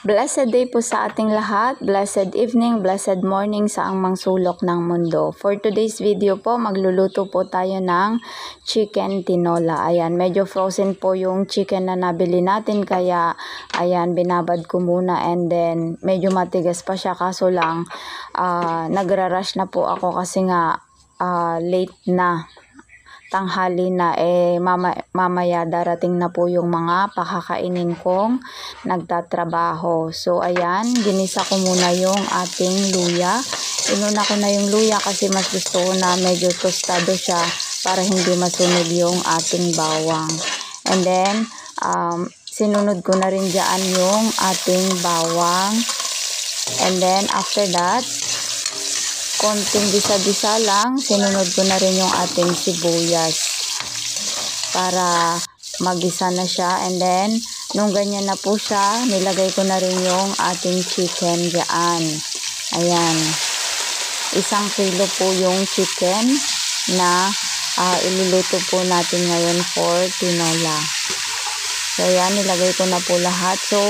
Blessed day po sa ating lahat, blessed evening, blessed morning sa ang sulok ng mundo. For today's video po, magluluto po tayo ng chicken tinola. Ayan, medyo frozen po yung chicken na nabili natin, kaya ayan, binabad ko muna, and then medyo matigas pa siya, kaso lang nagra-rush na po ako kasi nga late na. Tanghali na, mamaya darating na po yung mga pakakainin kong nagtatrabaho. So ayan, ginisa ko muna yung ating luya. Inuna ko na yung luya kasi mas gusto ko na medyo tostado siya para hindi masunog yung ating bawang. And then sinunod ko na rin dyan yung ating bawang. And then after that, konting bisa-bisa lang, sinunod ko na rin yung ating sibuyas para magisa na siya. And then, nung ganyan na po siya, nilagay ko na rin yung ating chicken dyan. Ayan. 1 kilo po yung chicken na iluluto po natin ngayon for tinola. So, ayan, nilagay ko na po lahat. So,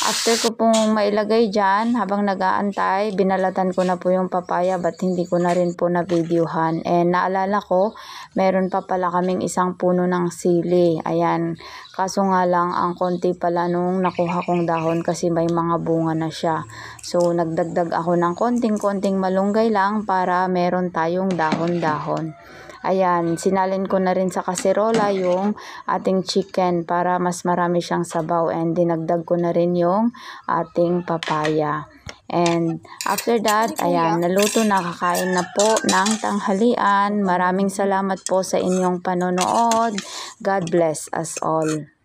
after ko pong mailagay dyan, habang nag-aantay, binalatan ko na po yung papaya, but hindi ko na rin po na-videohan. And naalala ko, meron pa pala kaming 1 puno ng sili. Ayan, kaso nga lang, ang konti pala nung nakuha kong dahon kasi may mga bunga na siya. So, nagdagdag ako ng konting-konting malunggay lang para meron tayong dahon-dahon. Ayan, sinalin ko na rin sa kaserola yung ating chicken para mas marami siyang sabaw, and dinagdag ko na rin yung ating papaya. And after that, ayan, naluto na, kakain na po ng tanghalian. Maraming salamat po sa inyong panonood. God bless us all.